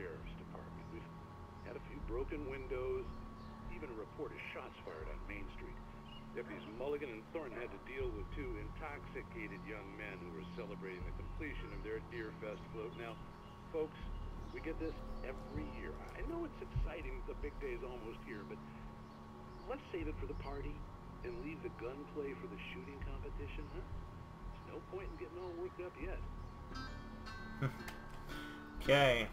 Sheriff's Department. We've had a few broken windows, even a report of shots fired on Main Street. Deputies Mulligan and Thornton had to deal with two intoxicated young men who were celebrating the completion of their Deer Fest float. Now, folks, we get this every year. I know it's exciting, the big day's almost here, but let's save it for the party and leave the gunplay for the shooting competition, huh? There's no point in getting all worked up yet. Okay.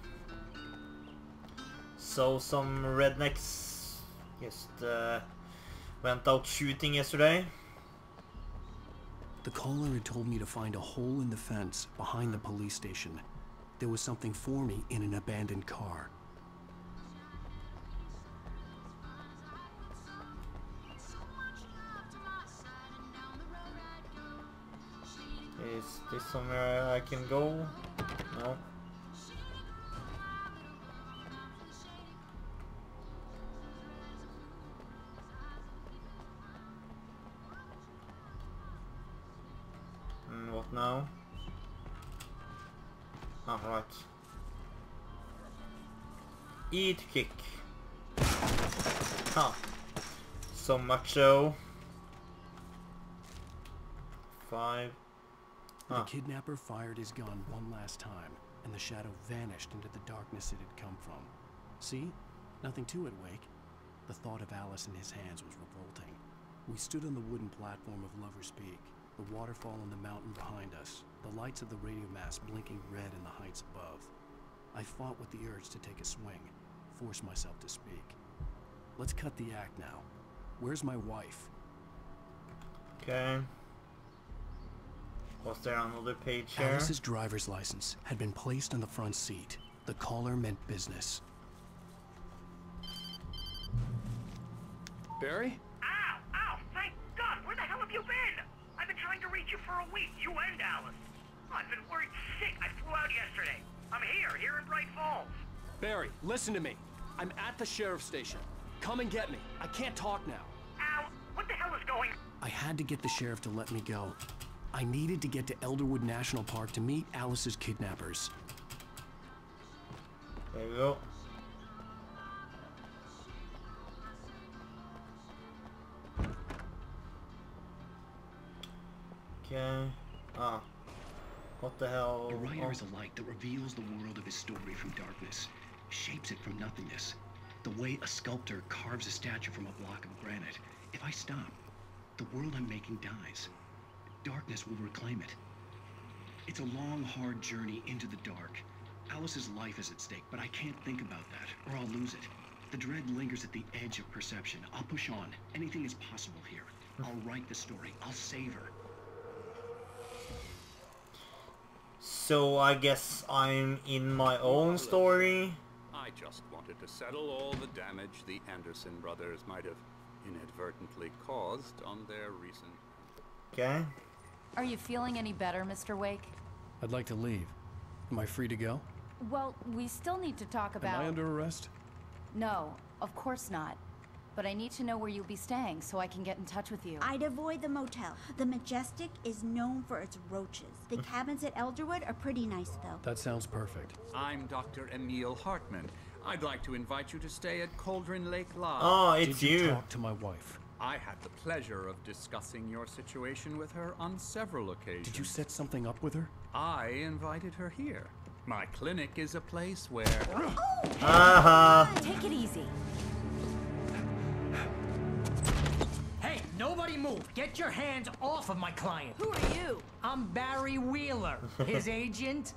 So some rednecks just went out shooting yesterday. The caller had told me to find a hole in the fence behind the police station. There was something for me in an abandoned car. Is this somewhere I can go? No. What now? Ah, right. Eat kick. Huh. So macho. 5. The kidnapper fired his gun one last time, and the shadow vanished into the darkness it had come from. See? Nothing to it, Wake. The thought of Alice in his hands was revolting. We stood on the wooden platform of Lover's Peak, the waterfall on the mountain behind us, the lights of the radio mast blinking red in the heights above. I fought with the urge to take a swing, force myself to speak. Let's cut the act now. Where's my wife? Okay. Was there another page here? Alice's driver's license had been placed on the front seat. The caller meant business. Barry? Ow! Ow! Thank God! Where the hell have you been? I've been trying to reach you for a week, you and Alice. I've been worried sick. I flew out yesterday. I'm here in Bright Falls. Barry, listen to me. I'm at the sheriff's station. Come and get me. I can't talk now. Ow! What the hell is going on? I had to get the sheriff to let me go. I needed to get to Elderwood National Park to meet Alice's kidnappers. There we go. Okay. Ah. What the hell? A writer is a light that reveals the world of his story from darkness, shapes it from nothingness. The way a sculptor carves a statue from a block of granite. If I stop, the world I'm making dies. Darkness will reclaim it. It's a long, hard journey into the dark. Alice's life is at stake, but I can't think about that, or I'll lose it. The dread lingers at the edge of perception. I'll push on. Anything is possible here. I'll write the story. I'll save her. So I guess I'm in my own story. I just wanted to settle all the damage the Anderson brothers might have inadvertently caused on their recent... Okay. Are you feeling any better, Mr. Wake? I'd like to leave. Am I free to go? Well, we still need to talk about... Am I under arrest? No, of course not. But I need to know where you'll be staying so I can get in touch with you. I'd avoid the motel. The Majestic is known for its roaches. The cabins at Elderwood are pretty nice, though. That sounds perfect. I'm Dr. Emil Hartman. I'd like to invite you to stay at Cauldron Lake Lodge. Oh, it's Did you you. talk to my wife? I had the pleasure of discussing your situation with her on several occasions. Did you set something up with her? I invited her here. My clinic is a place where... Take it easy. Hey, nobody move! Get your hands off of my client! Who are you? I'm Barry Wheeler, his agent.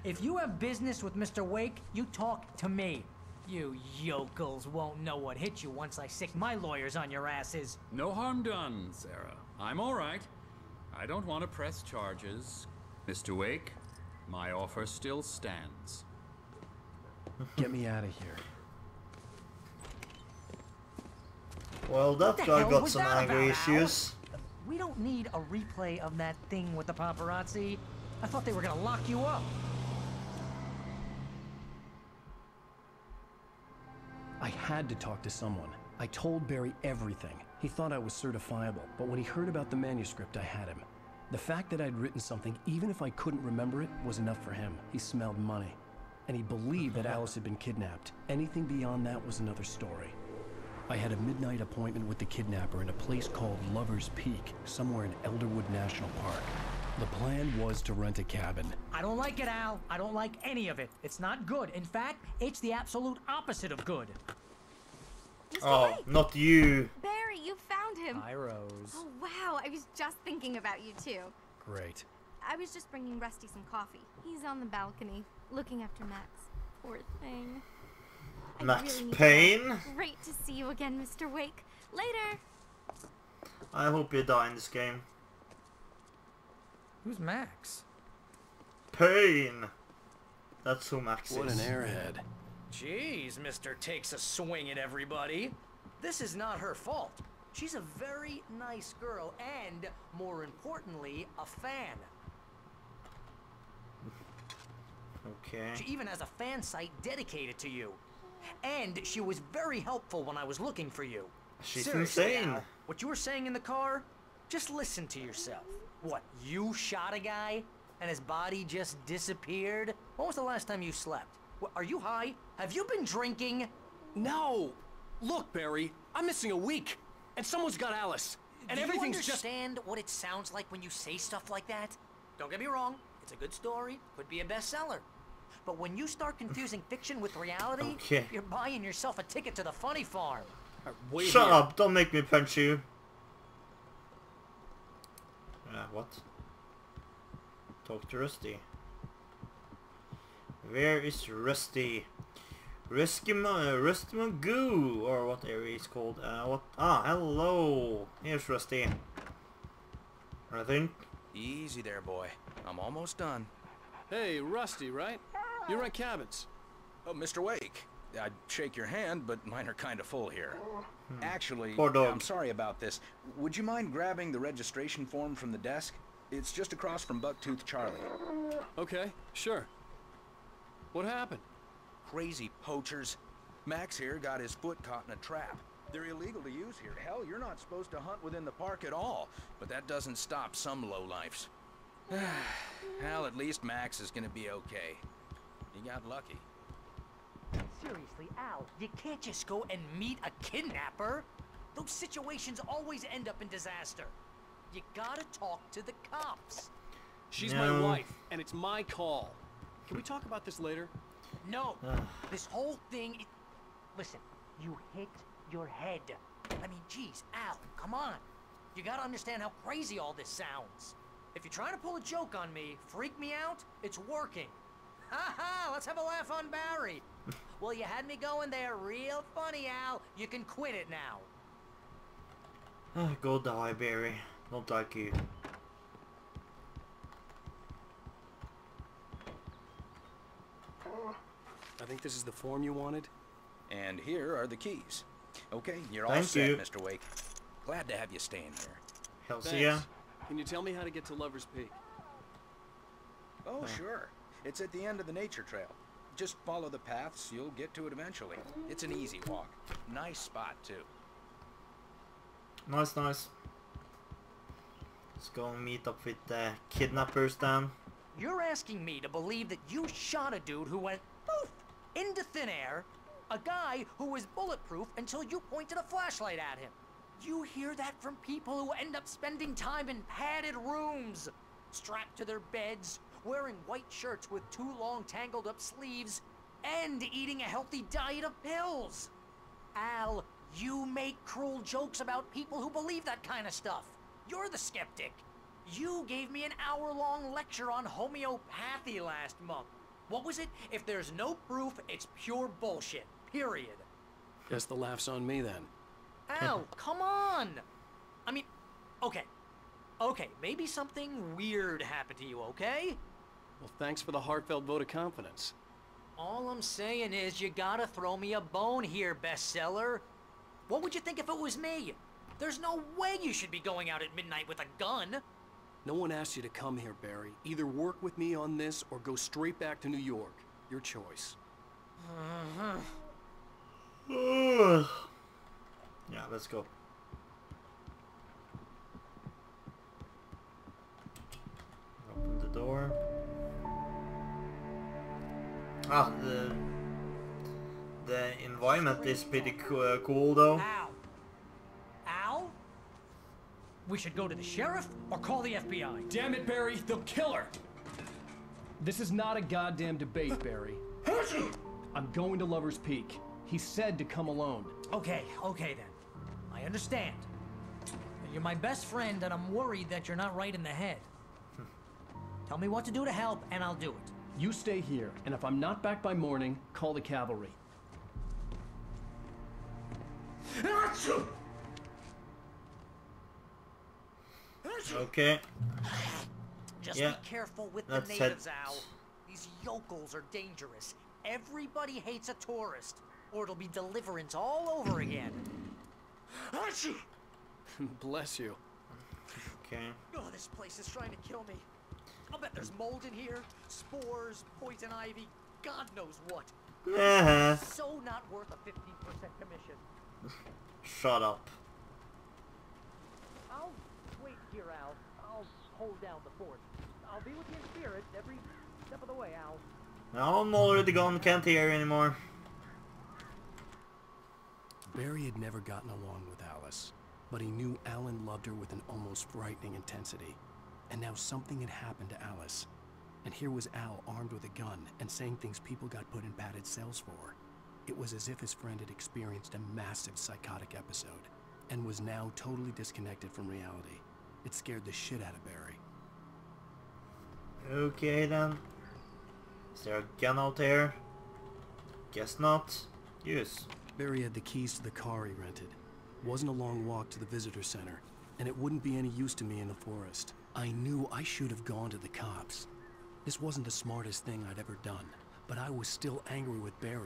If you have business with Mr. Wake, you talk to me. You yokels won't know what hit you once I sick my lawyers on your asses. No harm done, Sarah. I'm all right. I don't want to press charges. Mr. Wake, my offer still stands. Get me out of here. Well, that What the guy hell got was some that angry about, issues. We don't need a replay of that thing with the paparazzi. I thought they were gonna lock you up. I had to talk to someone. I told Barry everything. He thought I was certifiable, but when he heard about the manuscript, I had him. The fact that I'd written something, even if I couldn't remember it, was enough for him. He smelled money. and he believed that Alice had been kidnapped. Anything beyond that was another story. I had a midnight appointment with the kidnapper in a place called Lover's Peak, somewhere in Elderwood National Park. The plan was to rent a cabin. I don't like it, Al. I don't like any of it. It's not good. In fact, it's the absolute opposite of good. Oh, not you. Barry, you found him. Hi, Rose. Oh, wow. I was just thinking about you, too. Great. I was just bringing Rusty some coffee. He's on the balcony, looking after Max. Poor thing. I Max really need to Payne? go. Great to see you again, Mr. Wake. Later. I hope you die in this game. Who's Max? Payne! That's who Max What is. an airhead. Jeez, Mr. Takes a Swing at everybody. This is not her fault. She's a very nice girl and, more importantly, a fan. Okay. She even has a fan site dedicated to you. And she was very helpful when I was looking for you. She's Seriously, insane. Al, what you were saying in the car? Just listen to yourself. What, you shot a guy and his body just disappeared? When was the last time you slept? What, are you high? Have you been drinking? No! Look, Barry, I'm missing a week, and someone's got Alice, and Do you everything's just... understand what it sounds like when you say stuff like that? Don't get me wrong, it's a good story, could be a bestseller. But when you start confusing fiction with reality, Okay. you're buying yourself a ticket to the funny farm. Wait Shut here. up, don't make me punch you. What? Talk to Rusty. Where is Rusty? Rusty Magoo, or what area is called. What? Ah, hello. Here's Rusty. I think. Easy there, boy. I'm almost done. Hey, Rusty, right? You rent cabins. Oh, Mr. Wake. I'd shake your hand, but mine are kind of full here. Actually, Poor dog. I'm sorry about this. Would you mind grabbing the registration form from the desk? It's just across from Bucktooth Charlie. Okay, sure. What happened? Crazy poachers. Max here got his foot caught in a trap. They're illegal to use here. Hell, you're not supposed to hunt within the park at all. But that doesn't stop some lowlifes. Hell, at least Max is gonna be okay. He got lucky. Seriously, Al, you can't just go and meet a kidnapper. Those situations always end up in disaster. You gotta talk to the cops. She's No. my wife, and it's my call. Can we talk about this later? No, this whole thing... Listen, you hit your head. I mean, geez, Al, come on. You gotta understand how crazy all this sounds. If you're trying to pull a joke on me, freak me out, it's working. Ha ha, let's have a laugh on Barry. Well, you had me going there real funny, Al. You can quit it now. Go die, Barry. Don't like you. I think this is the form you wanted. And here are the keys. Okay, you're all Thank set, you. Mr. Wake. Glad to have you staying here. Hells Thanks. yeah. Can you tell me how to get to Lover's Peak? Oh, sure. It's at the end of the nature trail. Just follow the paths, you'll get to it eventually. It's an easy walk. Nice spot, too. Nice, nice. Let's go and meet up with the kidnappers then. You're asking me to believe that you shot a dude who went poof into thin air, a guy who was bulletproof until you pointed a flashlight at him. You hear that from people who end up spending time in padded rooms, strapped to their beds, wearing white shirts with too long tangled up sleeves, and eating a healthy diet of pills. Al, you make cruel jokes about people who believe that kind of stuff. You're the skeptic. You gave me an hour-long lecture on homeopathy last month. What was it? If there's no proof, it's pure bullshit. Period. Guess the laugh's on me then. Al, come on! I mean, okay. Okay, maybe something weird happened to you, okay? Well, thanks for the heartfelt vote of confidence. All I'm saying is you gotta throw me a bone here, bestseller. What would you think if it was me? There's no way you should be going out at midnight with a gun. No one asked you to come here, Barry. Either work with me on this or go straight back to New York. Your choice. Yeah, let's go. Open the door. Ah, the environment is pretty cool though. Al? Al? We should go to the sheriff or call the FBI. Damn it, Barry, they'll kill her! This is not a goddamn debate, Barry. I'm going to Lover's Peak. He said to come alone. Okay then. I understand. You're my best friend and I'm worried that you're not right in the head. Tell me what to do to help and I'll do it. You stay here, and if I'm not back by morning, call the cavalry. Okay. Just Yeah. be careful with the That's natives, it. Al. These yokels are dangerous. Everybody hates a tourist, or it'll be Deliverance all over again. Bless you. Okay. Oh, this place is trying to kill me. I'll bet there's mold in here, spores, poison ivy, God knows what. So not worth a 15% commission. Shut up. I'll wait here, Al. I'll hold down the fort. I'll be with you in spirit every step of the way, Al. I'm already gone, can't hear anymore. Barry had never gotten along with Alice, but he knew Alan loved her with an almost frightening intensity. And now something had happened to Alice. And here was Al armed with a gun and saying things people got put in padded cells for. It was as if his friend had experienced a massive psychotic episode and was now totally disconnected from reality. It scared the shit out of Barry. Okay then. Is there a gun out there? Guess not. Use. Barry had the keys to the car he rented. Wasn't a long walk to the visitor center, and it wouldn't be any use to me in the forest. I knew I should have gone to the cops. This wasn't the smartest thing I'd ever done, but I was still angry with Barry.